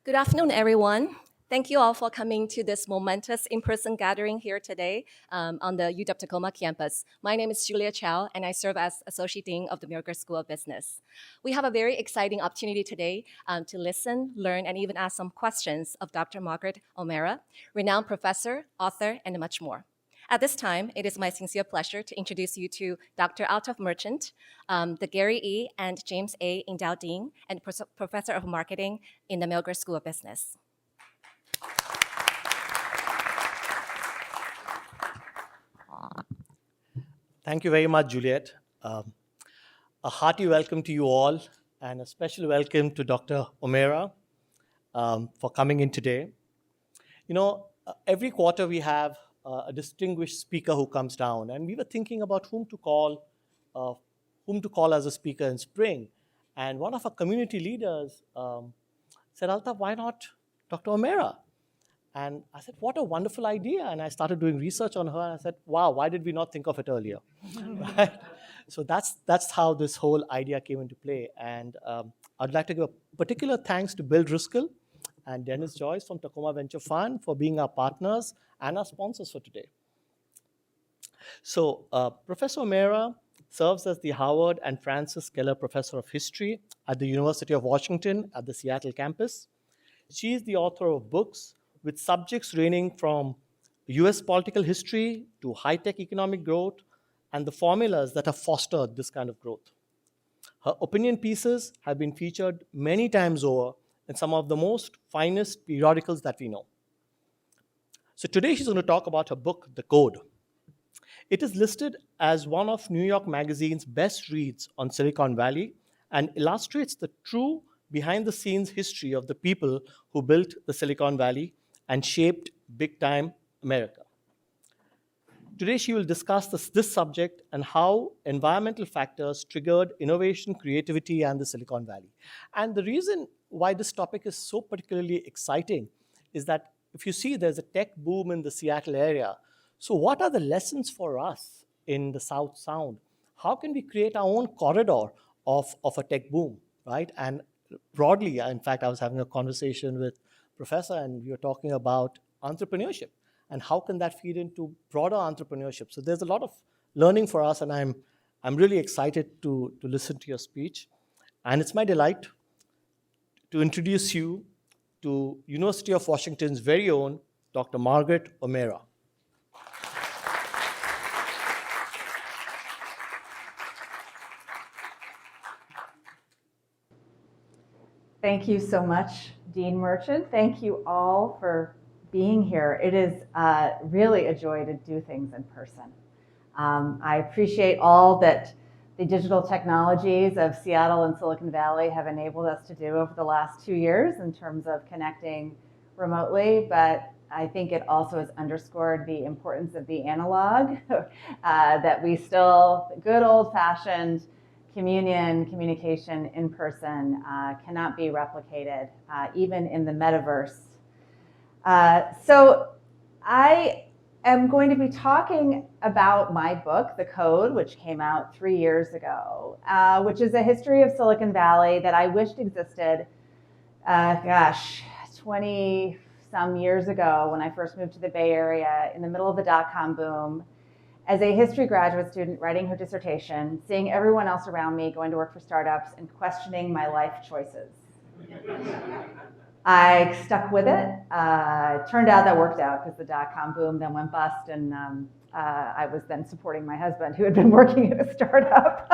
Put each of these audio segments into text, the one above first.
Good afternoon, everyone. Thank you all for coming to this momentous in-person gathering here today on the UW Tacoma campus. My name is Julia Chow, and I serve as Associate Dean of the Milgard School of Business. We have a very exciting opportunity today to listen, learn, and even ask some questions of Dr. Margaret OMara, renowned professor, author, and much more. At this time, it is my sincere pleasure to introduce you to Dr. Altaf Merchant, the Gary E. and James A. Endowed Dean, and Professor of Marketing in the Milgard School of Business. Thank you very much, Juliet. A hearty welcome to you all, and a special welcome to Dr. OMara for coming in today. You know, every quarter we have a distinguished speaker who comes down, and we were thinking about whom to call as a speaker in spring. And one of our community leaders said, Altaf, why not Dr. OMara? And I said, what a wonderful idea. And I started doing research on her, and I said, wow, why did we not think of it earlier? Right? So that's how this whole idea came into play. And I'd like to give a particular thanks to Bill Driscoll and Dennis Joyce from Tacoma Venture Fund for being our partners and our sponsors for today. So Professor OMara serves as the Howard and Francis Keller Professor of History at the University of Washington at the Seattle campus. She is the author of books with subjects ranging from US political history to high-tech economic growth and the formulas that have fostered this kind of growth. Her opinion pieces have been featured many times over in some of the most finest periodicals that we know. So today she's going to talk about her book, The Code. It is listed as one of New York Magazine's best reads on Silicon Valley and illustrates the true behind-the-scenes history of the people who built the Silicon Valley and shaped big-time America. Today, she will discuss this subject and how environmental factors triggered innovation, creativity, and the Silicon Valley. And the reason why this topic is so particularly exciting is that if you see there's a tech boom in the Seattle area, so what are the lessons for us in the South Sound? How can we create our own corridor of a tech boom, right? And broadly, in fact, I was having a conversation with Professor, and we were talking about entrepreneurship and how can that feed into broader entrepreneurship. So there's a lot of learning for us, and I'm really excited to listen to your speech. And it's my delight to introduce you to University of Washington's very own Dr. Margaret OMara. Thank you so much, Dean Merchant. Thank you all for being here. It is really a joy to do things in person. I appreciate all that the digital technologies of Seattle and Silicon Valley have enabled us to do over the last 2 years in terms of connecting remotely, but I think it also has underscored the importance of the analog, that we still, good old-fashioned communication in person cannot be replicated, even in the metaverse. So I am going to be talking about my book, The Code, which came out 3 years ago, which is a history of Silicon Valley that I wished existed, 20-some years ago when I first moved to the Bay Area in the middle of the dot-com boom. As a history graduate student writing her dissertation, seeing everyone else around me going to work for startups and questioning my life choices. I stuck with it. Turned out that worked out because the dot-com boom then went bust, and I was then supporting my husband who had been working at a startup.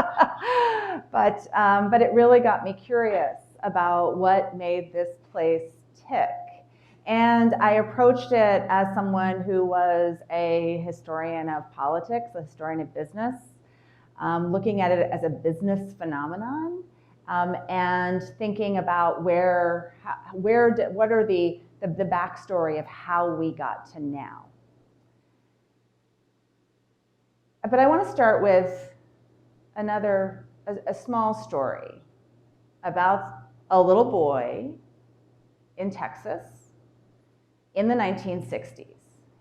But it really got me curious about what made this place tick. And I approached it as someone who was a historian of politics, a historian of business, looking at it as a business phenomenon, and thinking about what are the backstory of how we got to now. But I want to start with a small story about a little boy in Texas in the 1960s.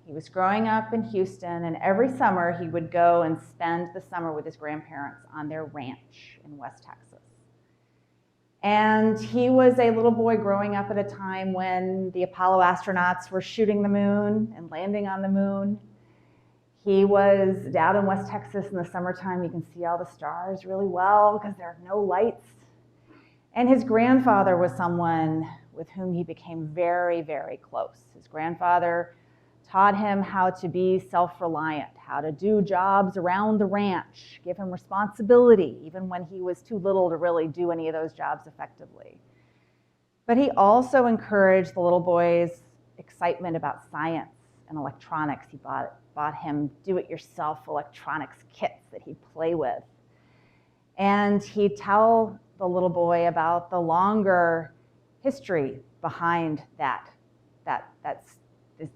He was growing up in Houston, and every summer he would go and spend the summer with his grandparents on their ranch in West Texas. And he was a little boy growing up at a time when the Apollo astronauts were shooting the moon and landing on the moon. He was down in West Texas in the summertime. You can see all the stars really well because there are no lights. And his grandfather was someone with whom he became very, very close. His grandfather taught him how to be self-reliant, how to do jobs around the ranch, give him responsibility, even when he was too little to really do any of those jobs effectively. But he also encouraged the little boy's excitement about science and electronics. He bought him do-it-yourself electronics kits that he'd play with. And he'd tell the little boy about the longer history behind that's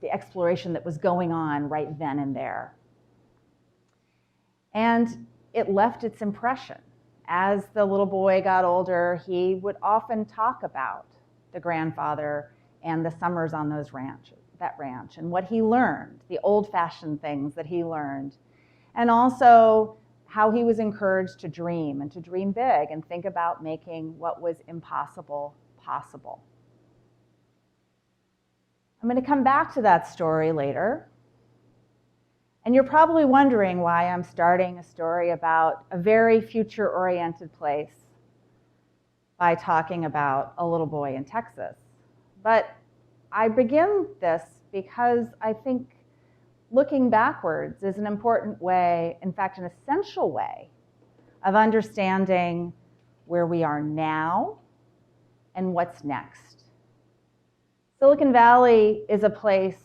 the exploration that was going on right then and there. And it left its impression. As the little boy got older, he would often talk about the grandfather and the summers on that ranch, and what he learned, the old-fashioned things that he learned, and also how he was encouraged to dream and to dream big and think about making what was impossible possible. I'm going to come back to that story later. And you're probably wondering why I'm starting a story about a very future-oriented place by talking about a little boy in Texas. But I begin this because I think looking backwards is an important way, in fact, an essential way of understanding where we are now and what's next. Silicon Valley is a place,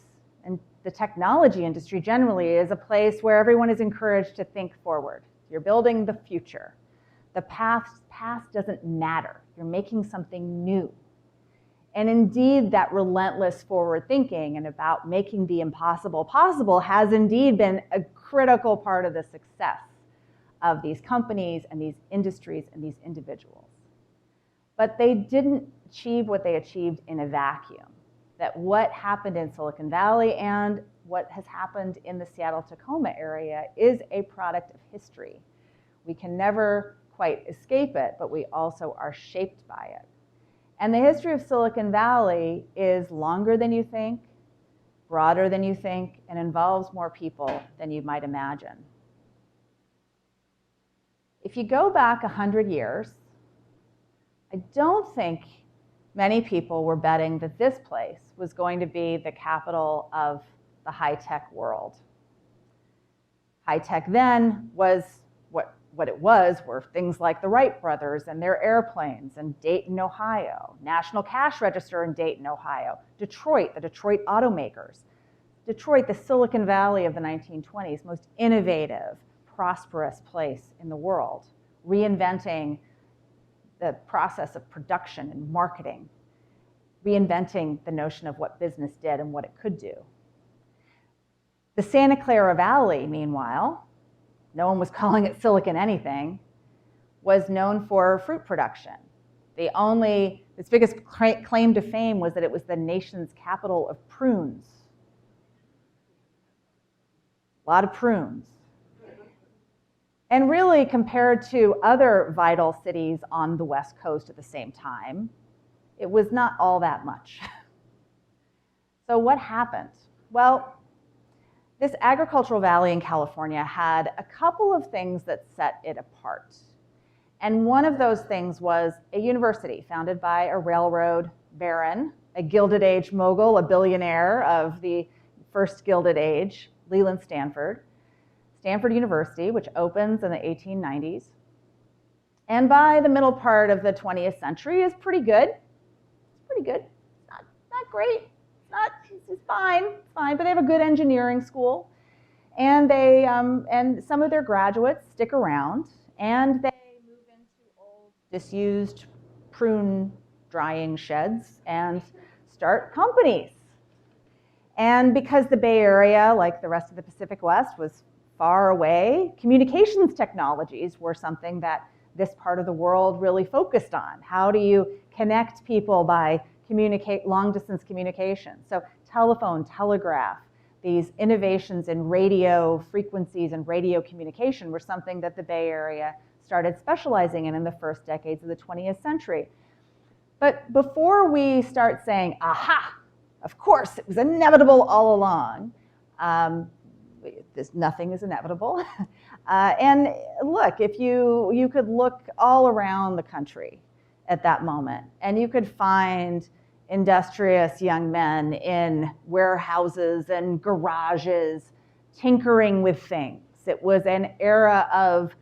and the technology industry generally is a place where everyone is encouraged to think forward. You're building the future. The past doesn't matter. You're making something new. And indeed, that relentless forward thinking and about making the impossible possible has indeed been a critical part of the success of these companies and these industries and these individuals. But they didn't achieve what they achieved in a vacuum. That what happened in Silicon Valley and what has happened in the Seattle-Tacoma area is a product of history. We can never quite escape it, but we also are shaped by it. And the history of Silicon Valley is longer than you think, broader than you think, and involves more people than you might imagine. If you go back 100 years, I don't think many people were betting that this place was going to be the capital of the high-tech world. High-tech then was what it was were things like the Wright brothers and their airplanes in Dayton, Ohio, National Cash Register in Dayton, Ohio, Detroit, the Detroit automakers. Detroit, the Silicon Valley of the 1920s, most innovative, prosperous place in the world, reinventing the process of production and marketing, reinventing the notion of what business did and what it could do. The Santa Clara Valley, meanwhile, no one was calling it Silicon anything, was known for fruit production. Its biggest claim to fame was that it was the nation's capital of prunes. A lot of prunes. And really, compared to other vital cities on the West Coast at the same time, it was not all that much. So what happened? Well, this agricultural valley in California had a couple of things that set it apart. And one of those things was a university founded by a railroad baron, a Gilded Age mogul, a billionaire of the first Gilded Age, Leland Stanford University, which opens in the 1890s. And by the middle part of the 20th century is pretty good. It's pretty good. Not great. It's fine, but they have a good engineering school. And they and some of their graduates stick around, and they move into old, disused prune drying sheds and start companies. And because the Bay Area, like the rest of the Pacific West, was far away, communications technologies were something that this part of the world really focused on. How do you connect people by long-distance communication? So telephone, telegraph, these innovations in radio frequencies and radio communication were something that the Bay Area started specializing in the first decades of the 20th century. But before we start saying, aha, of course, it was inevitable all along, nothing is inevitable. And look, if you could look all around the country at that moment, and you could find industrious young men in warehouses and garages tinkering with things. It was an era of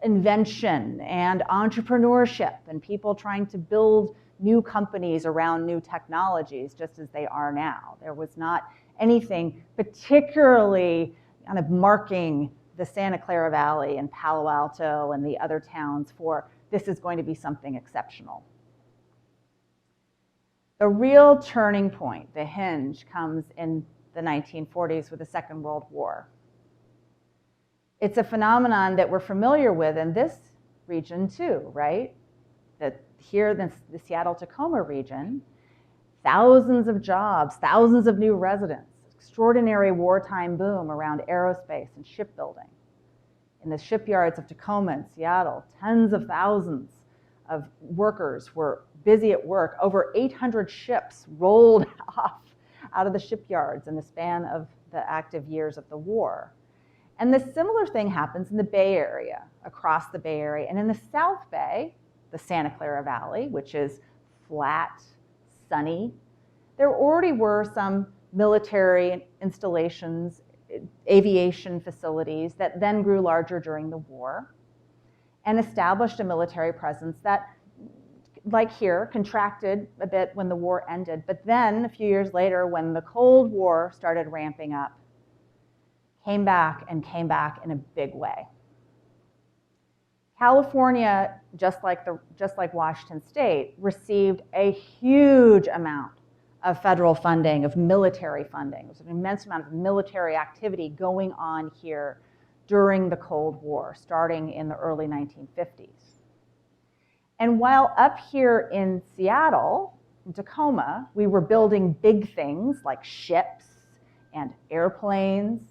invention and entrepreneurship and people trying to build new companies around new technologies, just as they are now. There was not anything particularly kind of marking the Santa Clara Valley and Palo Alto and the other towns for this is going to be something exceptional. The real turning point, the hinge, comes in the 1940s with the Second World War. It's a phenomenon that we're familiar with in this region too, right? That here in the Seattle-Tacoma region, thousands of jobs, thousands of new residents, extraordinary wartime boom around aerospace and shipbuilding. In the shipyards of Tacoma and Seattle, tens of thousands of workers were busy at work. Over 800 ships rolled off out of the shipyards in the span of the active years of the war. And the similar thing happens in the Bay Area, across the Bay Area. And in the South Bay, the Santa Clara Valley, which is flat, sunny, there already were some military installations, aviation facilities that then grew larger during the war and established a military presence that, like here, contracted a bit when the war ended. But then, a few years later, when the Cold War started ramping up, came back in a big way. California, just like Washington State, received a huge amount of federal funding, of military funding. There's an immense amount of military activity going on here during the Cold War, starting in the early 1950s. And while up here in Seattle, in Tacoma, we were building big things like ships and airplanes.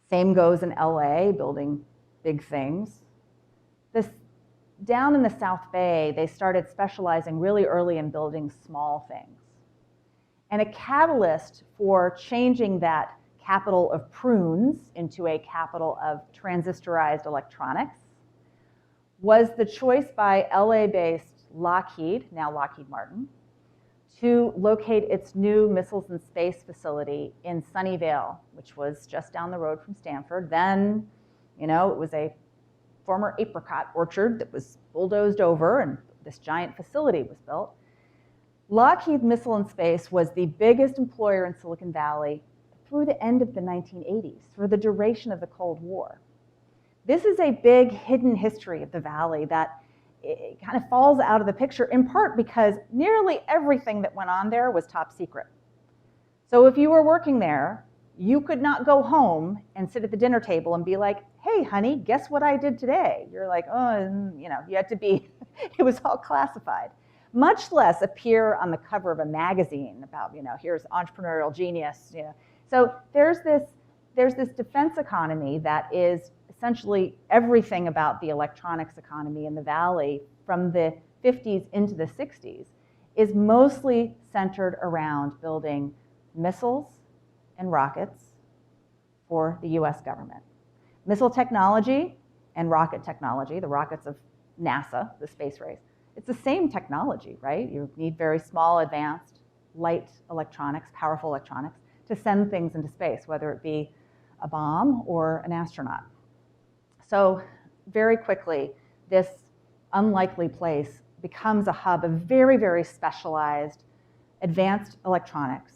Same goes in LA, building big things. Down in the South Bay, they started specializing really early in building small things. And a catalyst for changing that capital of prunes into a capital of transistorized electronics was the choice by LA-based Lockheed, now Lockheed Martin, to locate its new missiles and space facility in Sunnyvale, which was just down the road from Stanford. Then, it was a former apricot orchard that was bulldozed over and this giant facility was built. Lockheed Missile and Space was the biggest employer in Silicon Valley through the end of the 1980s, for the duration of the Cold War. This is a big hidden history of the Valley that it kind of falls out of the picture, in part because nearly everything that went on there was top secret. So if you were working there, you could not go home and sit at the dinner table and be like, hey, honey, guess what I did today? You're like, oh, you had to be, it was all classified. Much less appear on the cover of a magazine about, here's entrepreneurial genius. So there's this defense economy that is essentially everything about the electronics economy in the Valley from the 50s into the 60s is mostly centered around building missiles and rockets for the US government. Missile technology and rocket technology, the rockets of NASA, the space race, it's the same technology, right? You need very small, advanced, light electronics, powerful electronics to send things into space, whether it be a bomb or an astronaut. So very quickly, this unlikely place becomes a hub of very, very specialized, advanced electronics,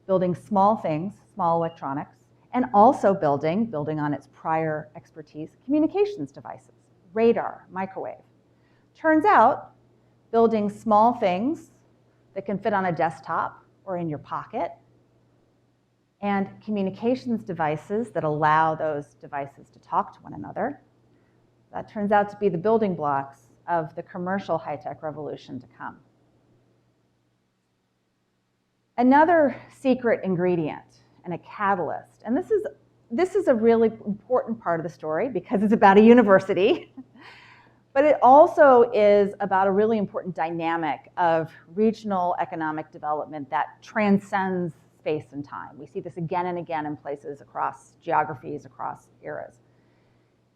building small things, small electronics, and also building on its prior expertise, communications devices, radar, microwave. Turns out, building small things that can fit on a desktop or in your pocket, and communications devices that allow those devices to talk to one another. That turns out to be the building blocks of the commercial high-tech revolution to come. Another secret ingredient and a catalyst, and this is a really important part of the story because it's about a university, But it also is about a really important dynamic of regional economic development that transcends space and time. We see this again and again in places across geographies, across eras,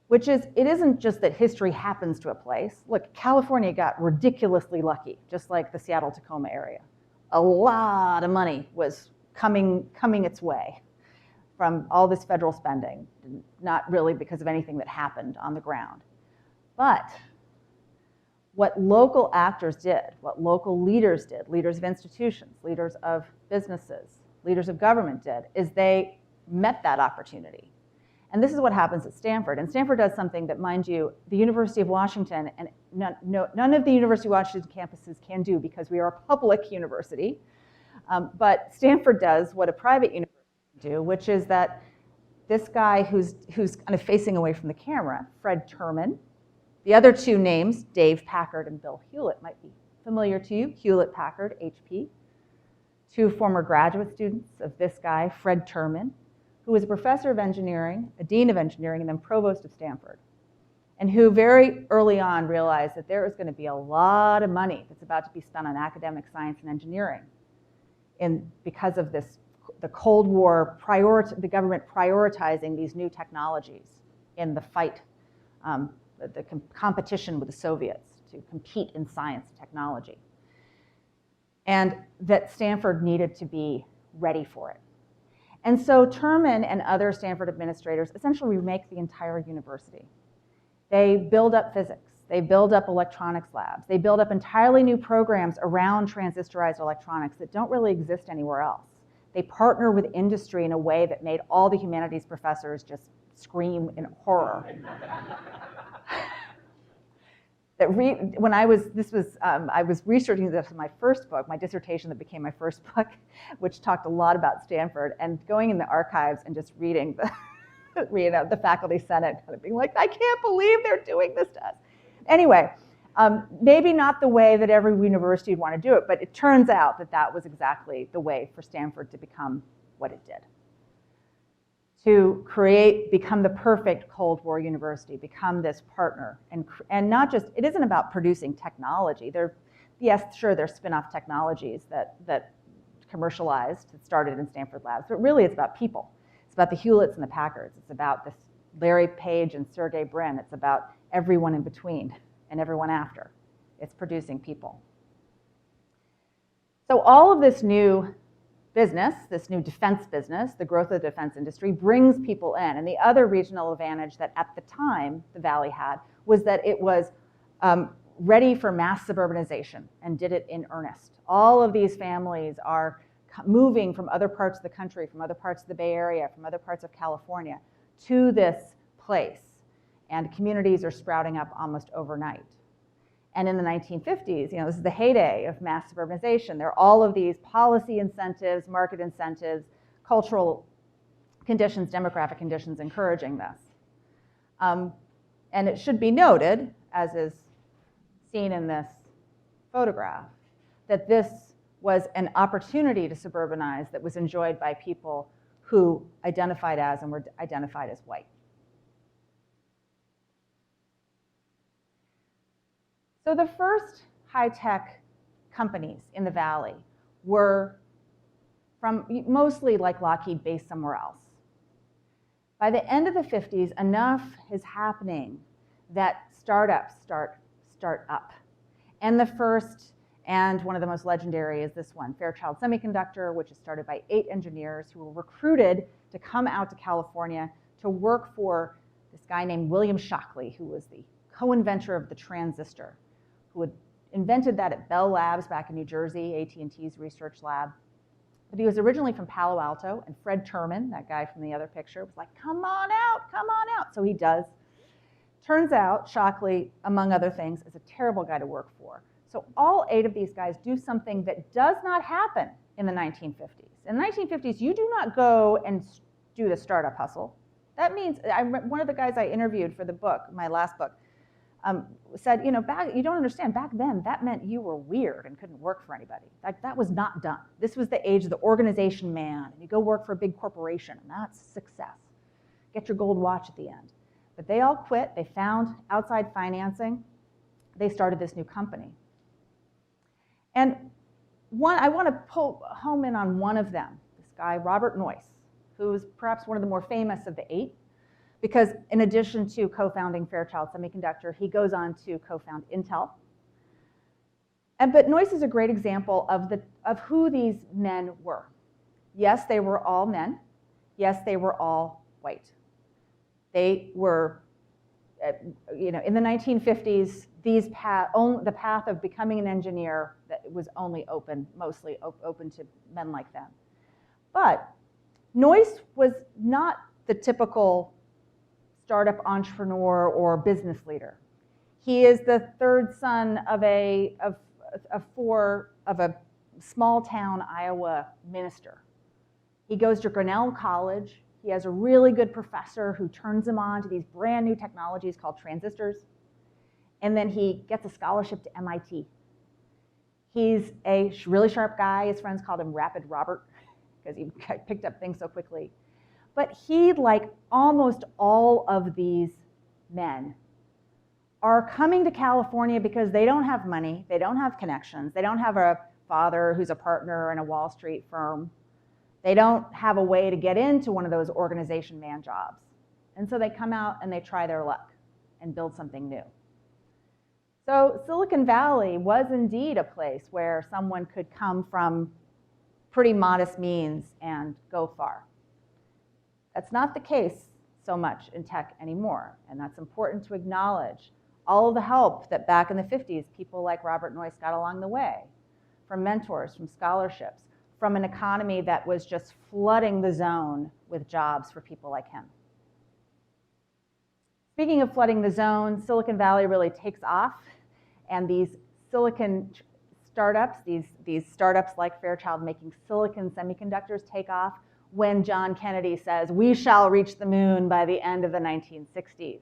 which is, it isn't just that history happens to a place. Look, California got ridiculously lucky, just like the Seattle Tacoma area. A lot of money was coming its way from all this federal spending, not really because of anything that happened on the ground. But what local actors did, what local leaders did, leaders of institutions, leaders of businesses, leaders of government did, is they met that opportunity. And this is what happens at Stanford. And Stanford does something that, mind you, the University of Washington and none of the University of Washington campuses can do because we are a public university. But Stanford does what a private university can do, which is that this guy who's kind of facing away from the camera, Fred Terman, the other two names, Dave Packard and Bill Hewlett, might be familiar to you. Hewlett-Packard, HP. Two former graduate students of this guy, Fred Terman, who was a professor of engineering, a dean of engineering, and then provost of Stanford, and who very early on realized that there is going to be a lot of money that's about to be spent on academic science and engineering because of this, the Cold War, the government prioritizing these new technologies in the fight, the competition with the Soviets to compete in science and technology. And that Stanford needed to be ready for it. And so Terman and other Stanford administrators essentially remake the entire university. They build up physics. They build up electronics labs. They build up entirely new programs around transistorized electronics that don't really exist anywhere else. They partner with industry in a way that made all the humanities professors just scream in horror. When I was researching this in my first book, my dissertation that became my first book, which talked a lot about Stanford, and going in the archives and just reading the faculty senate, kind of being like, I can't believe they're doing this to us. Anyway, maybe not the way that every university would want to do it, but it turns out that that was exactly the way for Stanford to become what it did. To become the perfect Cold War university, become this partner, and not just, it isn't about producing technology. Yes, sure, there's spin-off technologies that commercialized, that started in Stanford labs, but really it's about people. It's about the Hewletts and the Packards. It's about this Larry Page and Sergey Brin. It's about everyone in between and everyone after. It's producing people. So all of this new business, this new defense business, the growth of the defense industry, brings people in. And the other regional advantage that at the time the Valley had was that it was ready for mass suburbanization and did it in earnest. All of these families are moving from other parts of the country, from other parts of the Bay Area, from other parts of California to this place. And communities are sprouting up almost overnight. And in the 1950s, this is the heyday of mass urbanization. There are all of these policy incentives, market incentives, cultural conditions, demographic conditions encouraging this. And it should be noted, as is seen in this photograph, that this was an opportunity to suburbanize that was enjoyed by people who identified as and were identified as white. So the first high-tech companies in the Valley were from mostly like Lockheed based somewhere else. By the end of the 50s, enough is happening that startups start up. And the first, and one of the most legendary, is this one, Fairchild Semiconductor, which is started by 8 engineers who were recruited to come out to California to work for this guy named William Shockley, who was the co-inventor of the transistor, who had invented that at Bell Labs back in New Jersey, AT&T's research lab. But he was originally from Palo Alto, and Fred Terman, that guy from the other picture, was like, come on out. So he does. Turns out Shockley, among other things, is a terrible guy to work for. So all 8 of these guys do something that does not happen in the 1950s. In the 1950s, you do not go and do the startup hustle. That means, one of the guys I interviewed for the book, my last book, said, you don't understand, back then that meant you were weird and couldn't work for anybody. That was not done. This was the age of the organization man, and you go work for a big corporation, and that's success. Get your gold watch at the end. But they all quit. They found outside financing, they started this new company. And I want to pull home in on one of them, this guy, Robert Noyce, who is perhaps one of the more famous of the 8, because in addition to co-founding Fairchild Semiconductor, he goes on to co-found Intel. But Noyce is a great example of who these men were. Yes, they were all men. Yes, they were all white. They were, in the 1950s, the path of becoming an engineer that was mostly open to men like them. But Noyce was not the typical startup entrepreneur or business leader. He is the third son of a small town Iowa minister. He goes to Grinnell College. He has a really good professor who turns him on to these brand new technologies called transistors. And then he gets a scholarship to MIT. He's a really sharp guy. His friends called him Rapid Robert because he picked up things so quickly. But he, like almost all of these men, are coming to California because they don't have money, they don't have connections, they don't have a father who's a partner in a Wall Street firm. They don't have a way to get into one of those organization man jobs. And so they come out and they try their luck and build something new. So Silicon Valley was indeed a place where someone could come from pretty modest means and go far. That's not the case so much in tech anymore, and that's important to acknowledge. All of the help that back in the 50s, people like Robert Noyce got along the way, from mentors, from scholarships, from an economy that was just flooding the zone with jobs for people like him. Speaking of flooding the zone, Silicon Valley really takes off, and these silicon startups, these startups like Fairchild making silicon semiconductors take off when John Kennedy says, we shall reach the moon by the end of the 1960s.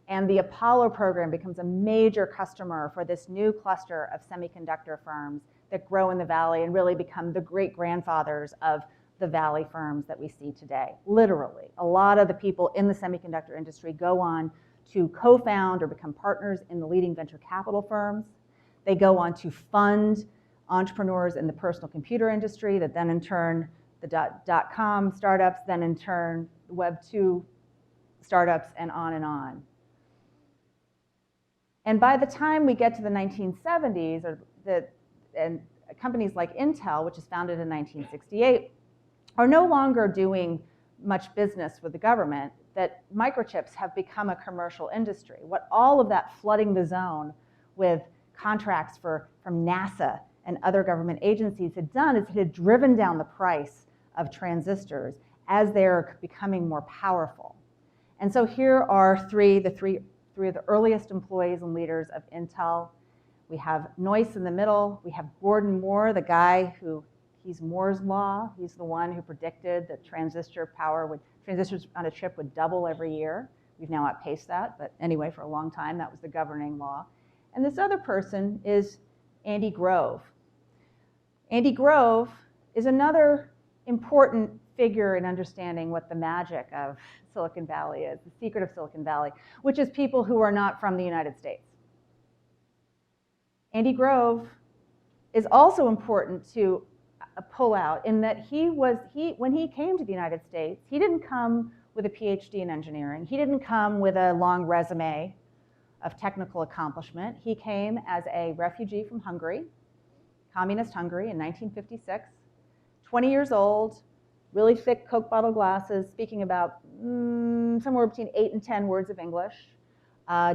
And the Apollo program becomes a major customer for this new cluster of semiconductor firms that grow in the Valley and really become the great-grandfathers of the Valley firms that we see today. Literally, a lot of the people in the semiconductor industry go on to co-found or become partners in the leading venture capital firms. They go on to fund entrepreneurs in the personal computer industry that then in turn, the dot-com startups, then in turn, Web 2 startups, and on and on. And by the time we get to the 1970s, and companies like Intel, which is founded in 1968, are no longer doing much business with the government, that microchips have become a commercial industry. What all of that flooding the zone with contracts from NASA and other government agencies had done is it had driven down the price of transistors as they're becoming more powerful. And so here are three of the earliest employees and leaders of Intel. We have Noyce in the middle. We have Gordon Moore, the guy he's Moore's Law. He's the one who predicted that transistors on a chip would double every year. We've now outpaced that, but anyway, for a long time, that was the governing law. And this other person is Andy Grove. Andy Grove is another important figure in understanding what the magic of Silicon Valley is, the secret of Silicon Valley, which is people who are not from the United States. Andy Grove is also important to pull out in that when he came to the United States, he didn't come with a PhD in engineering. He didn't come with a long resume of technical accomplishment. He came as a refugee from Hungary, communist Hungary in 1956, 20 years old, really thick Coke bottle glasses, speaking about somewhere between 8 and 10 words of English,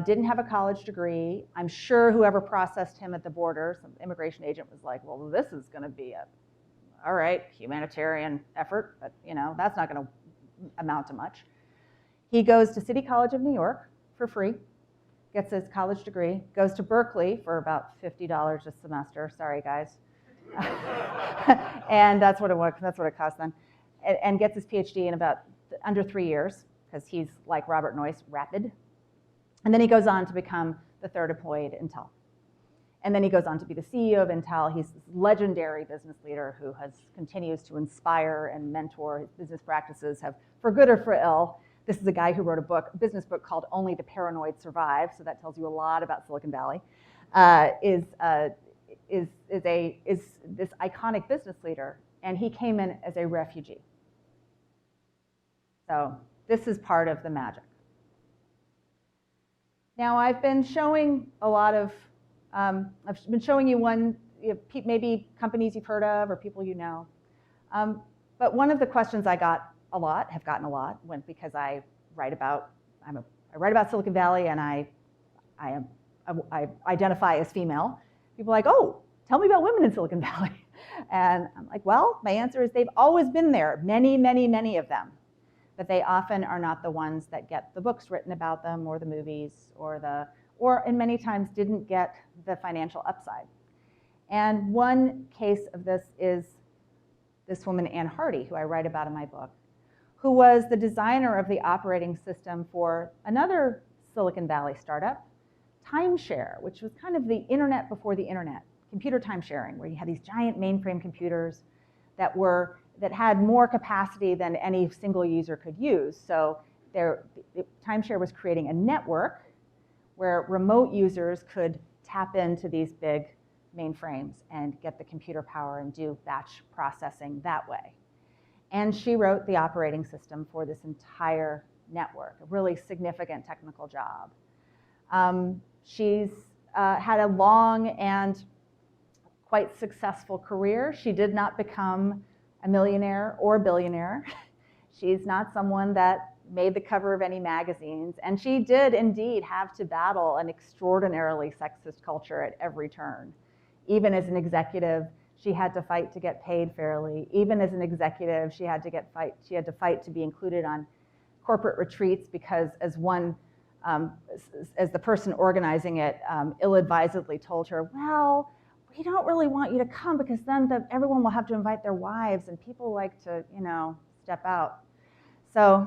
didn't have a college degree. I'm sure whoever processed him at the border, some immigration agent was like, well, this is gonna be all right, humanitarian effort, but that's not gonna amount to much. He goes to City College of New York for free, gets his college degree, goes to Berkeley for about $50 a semester, sorry guys. And that's what it cost then. And gets his PhD in about under 3 years, because he's like Robert Noyce, rapid. And then he goes on to become the third employee at Intel. And then he goes on to be the CEO of Intel. He's this legendary business leader who continues to inspire and mentor. His business practices have, for good or for ill, This is a guy who wrote a business book called Only the Paranoid Survive, so that tells you a lot about Silicon Valley, is this iconic business leader, and he came in as a refugee. So this is part of the magic. Now I've been showing a lot of, I've been showing you maybe companies you've heard of or people you know. But one of the questions I have gotten a lot, because I write about Silicon Valley and I identify as female. People are like, oh, tell me about women in Silicon Valley. And I'm like, well, my answer is they've always been there, many, many, many of them. But they often are not the ones that get the books written about them or the movies or in many times didn't get the financial upside. And one case of this is this woman, Ann Hardy, who I write about in my book, who was the designer of the operating system for another Silicon Valley startup, Timeshare, which was kind of the internet before the internet, computer time sharing, where you had these giant mainframe computers that had more capacity than any single user could use. So Timeshare was creating a network where remote users could tap into these big mainframes and get the computer power and do batch processing that way. And she wrote the operating system for this entire network, a really significant technical job. She's had a long and quite successful career. She did not become a millionaire or a billionaire. She's not someone that made the cover of any magazines. And she did indeed have to battle an extraordinarily sexist culture at every turn. Even as an executive, she had to fight to get paid fairly. Even as an executive, she had to fight to be included on corporate retreats because as the person organizing it ill-advisedly told her, well, we don't really want you to come because then everyone will have to invite their wives and people like to, step out. So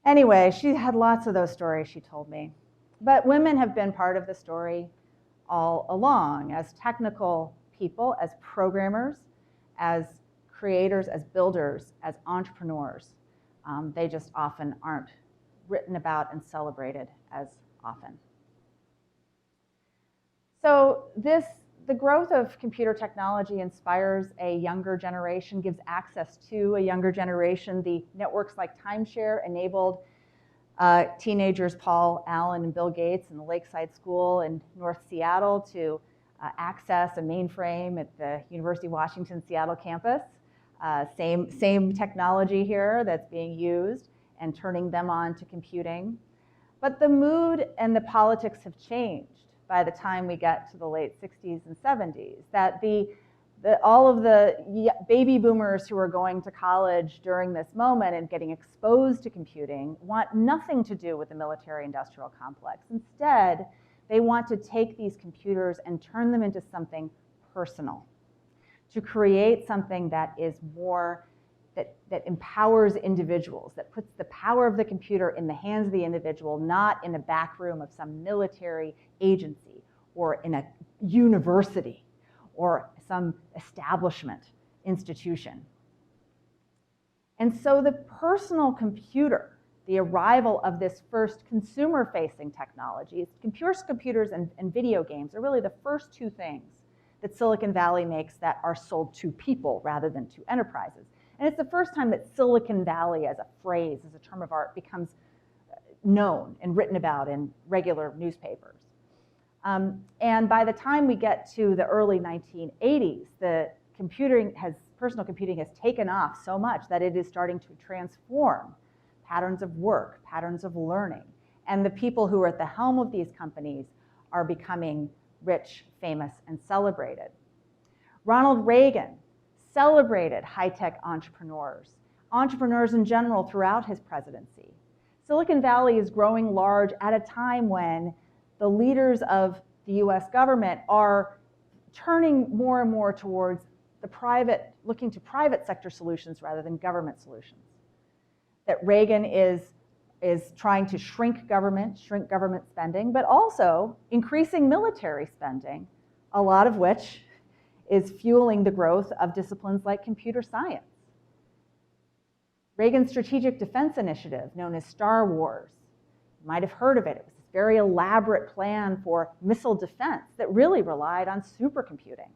anyway, she had lots of those stories she told me. But women have been part of the story all along as technical people, as programmers, as creators, as builders, as entrepreneurs. They just often aren't written about and celebrated as often. So the growth of computer technology inspires a younger generation, gives access to a younger generation. The networks like Timeshare enabled teenagers Paul Allen and Bill Gates in the Lakeside School in North Seattle to access a mainframe at the University of Washington Seattle campus. Same technology here that's being used and turning them on to computing. But the mood and the politics have changed by the time we get to the late 60s and 70s, that all of the baby boomers who are going to college during this moment and getting exposed to computing want nothing to do with the military-industrial complex. Instead, they want to take these computers and turn them into something personal, to create something that is more, that empowers individuals, that puts the power of the computer in the hands of the individual, not in a back room of some military agency or in a university or some establishment institution. And so the personal computer, the arrival of this first consumer-facing technologies, computers and video games are really the first two things that Silicon Valley makes that are sold to people rather than to enterprises. And it's the first time that Silicon Valley as a phrase, as a term of art, becomes known and written about in regular newspapers. And by the time we get to the early 1980s, personal computing has taken off so much that it is starting to transform patterns of work, patterns of learning. And the people who are at the helm of these companies are becoming rich, famous, and celebrated. Ronald Reagan celebrated high-tech entrepreneurs in general throughout his presidency. Silicon Valley is growing large at a time when the leaders of the US government are turning more and more towards looking to private sector solutions rather than government solutions. That Reagan is trying to shrink government spending, but also increasing military spending, a lot of which is fueling the growth of disciplines like computer science. Reagan's Strategic Defense Initiative, known as Star Wars. You might have heard of it. It was this very elaborate plan for missile defense that really relied on supercomputing.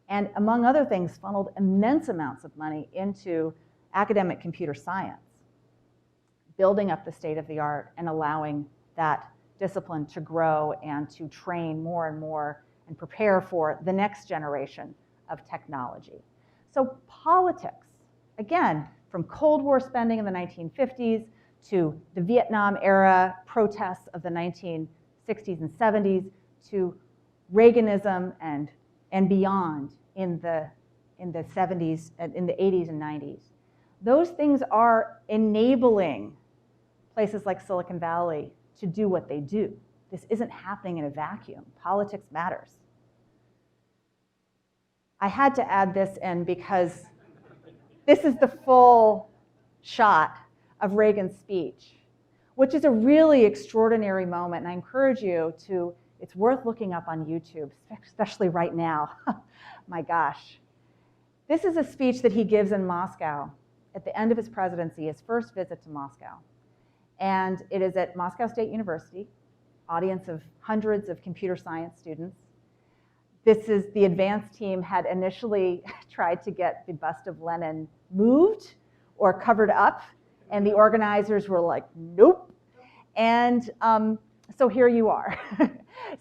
And among other things, funneled immense amounts of money into academic computer science, building up the state of the art and allowing that discipline to grow and to train more and more and prepare for the next generation of technology. So politics, again, from Cold War spending in the 1950s to the Vietnam era protests of the 1960s and 70s to Reaganism and beyond in the 70s, in the 80s and 90s. Those things are enabling places like Silicon Valley to do what they do. This isn't happening in a vacuum. Politics matters. I had to add this in because this is the full shot of Reagan's speech, which is a really extraordinary moment. And I encourage you to, it's worth looking up on YouTube, especially right now. My gosh. This is a speech that he gives in Moscow at the end of his presidency, his first visit to Moscow. And it is at Moscow State University, audience of hundreds of computer science students. This is the advanced team had initially tried to get the bust of Lenin moved or covered up, and the organizers were like, nope. And so here you are.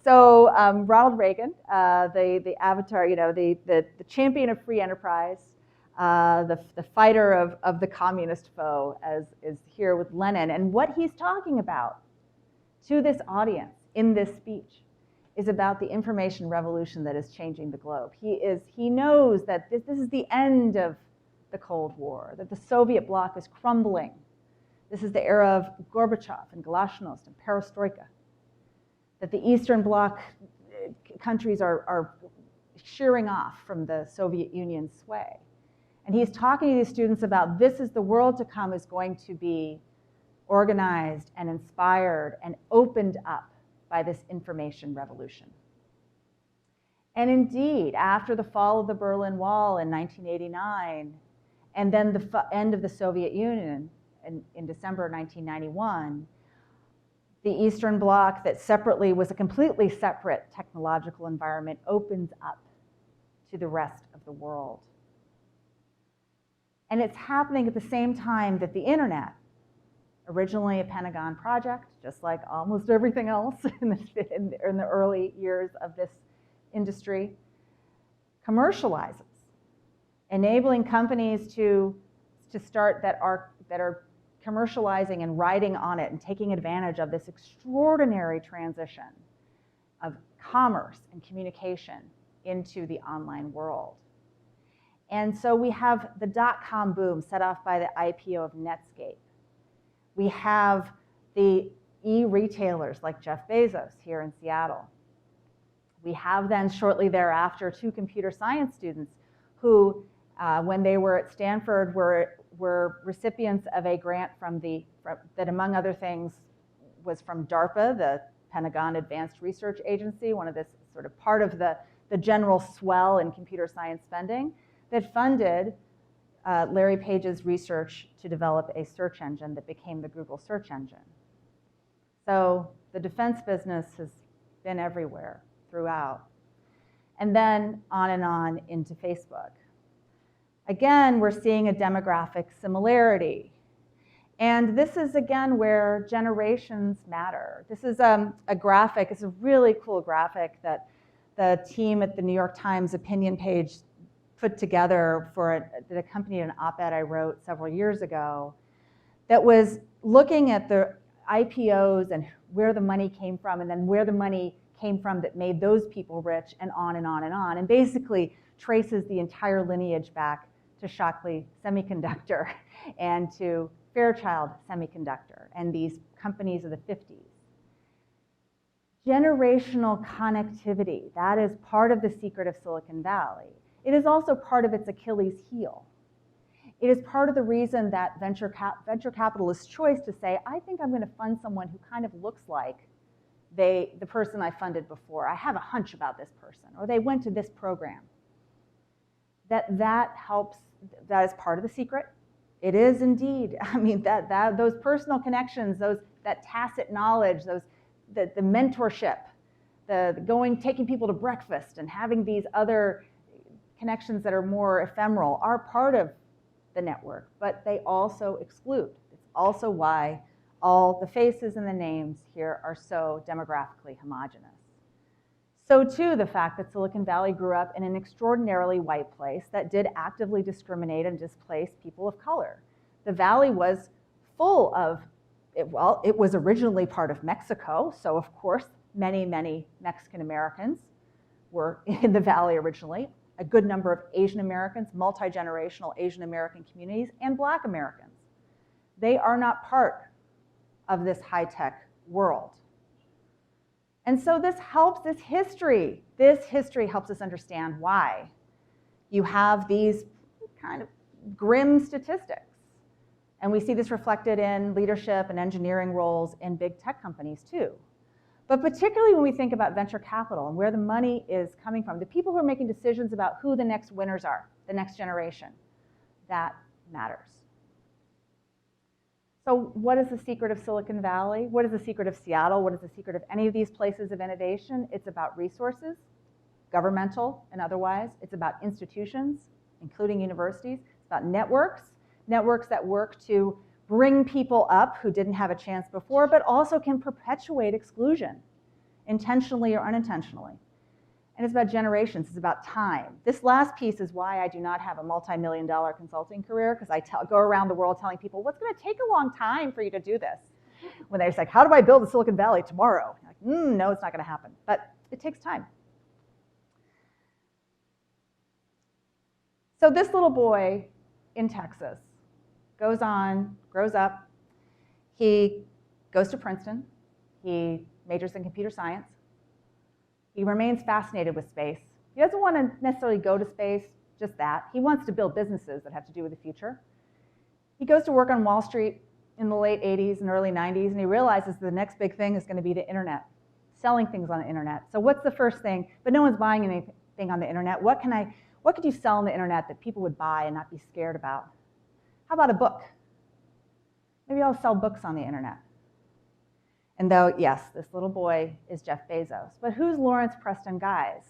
So Ronald Reagan, the avatar, the champion of free enterprise, the fighter of the communist foe, as is here with Lenin. And what he's talking about to this audience in this speech is about the information revolution that is changing the globe. He knows that this is the end of the Cold War, that the Soviet bloc is crumbling. This is the era of Gorbachev and Glasnost and Perestroika, that the Eastern Bloc countries are shearing off from the Soviet Union's sway. And he's talking to these students about this is the world to come is going to be organized and inspired and opened up by this information revolution. And indeed, after the fall of the Berlin Wall in 1989, and then the end of the Soviet Union in December 1991, the Eastern Bloc that separately was a completely separate technological environment opens up to the rest of the world. And it's happening at the same time that the internet, originally a Pentagon project, just like almost everything else in the early years of this industry, commercializes, enabling companies to start that are commercializing and riding on it and taking advantage of this extraordinary transition of commerce and communication into the online world. And so we have the dot-com boom set off by the IPO of Netscape. We have the e-retailers like Jeff Bezos here in Seattle. We have then shortly thereafter 2 computer science students who, when they were at Stanford, were recipients of a grant that among other things was from DARPA, the Pentagon Advanced Research Agency, one of this sort of part of the general swell in computer science spending that funded Larry Page's research to develop a search engine that became the Google search engine. So the defense business has been everywhere throughout. And then on into Facebook. Again, we're seeing a demographic similarity. And this is, again, where generations matter. This is a graphic. It's a really cool graphic that the team at the New York Times opinion page put together that accompanied an op-ed I wrote several years ago that was looking at the IPOs and where the money came from and then where the money came from that made those people rich and on and on and on, and basically traces the entire lineage back to Shockley Semiconductor and to Fairchild Semiconductor and these companies of the 50s. Generational connectivity, that is part of the secret of Silicon Valley. It is also part of its Achilles heel. It is part of the reason that venture capitalists' choice to say, I think I'm going to fund someone who kind of looks like the person I funded before. I have a hunch about this person, or they went to this program. That helps, that is part of the secret. It is indeed. I mean, those personal connections, that tacit knowledge, the mentorship, taking people to breakfast and having these other connections that are more ephemeral are part of the network, but they also exclude. It's also why all the faces and the names here are so demographically homogenous. So too, the fact that Silicon Valley grew up in an extraordinarily white place that did actively discriminate and displace people of color. The Valley was full of, it was originally part of Mexico, so of course, many, many Mexican Americans were in the Valley originally. A good number of Asian Americans, multi-generational Asian American communities, and Black Americans. They are not part of this high-tech world. And so this history helps us understand why you have these kind of grim statistics. And we see this reflected in leadership and engineering roles in big tech companies too. But particularly when we think about venture capital and where the money is coming from, the people who are making decisions about who the next winners are, the next generation, that matters. So what is the secret of Silicon Valley? What is the secret of Seattle? What is the secret of any of these places of innovation? It's about resources, governmental and otherwise. It's about institutions, including universities. It's about networks that work to bring people up who didn't have a chance before, but also can perpetuate exclusion, intentionally or unintentionally. And it's about generations, it's about time. This last piece is why I do not have a multi-million-dollar consulting career, because I go around the world telling people, what's gonna take a long time for you to do this? When they're just like, how do I build a Silicon Valley tomorrow? Like, no, it's not gonna happen, but it takes time. So this little boy in Texas grows up, he goes to Princeton, he majors in computer science, he remains fascinated with space. He doesn't want to necessarily go to space, just that. He wants to build businesses that have to do with the future. He goes to work on Wall Street in the late 80s and early 90s, and he realizes the next big thing is going to be the internet, selling things on the internet. So what's the first thing? But no one's buying anything on the internet. What could you sell on the internet that people would buy and not be scared about? How about a book? Maybe I'll sell books on the internet. And though, yes, this little boy is Jeff Bezos, but who's Lawrence Preston Guise?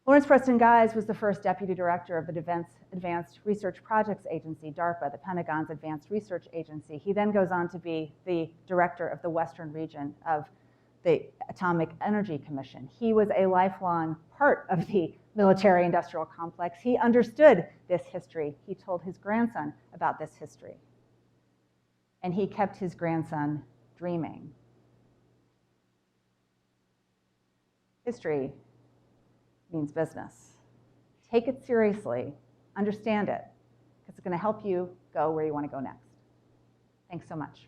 Lawrence Preston Guise was the first deputy director of the Advanced Research Projects Agency, DARPA, the Pentagon's Advanced Research Agency. He then goes on to be the director of the Western region of the Atomic Energy Commission. He was a lifelong part of the military-industrial complex. He understood this history. He told his grandson about this history. And he kept his grandson dreaming. History means business. Take it seriously, understand it, because it's going to help you go where you want to go next. Thanks so much.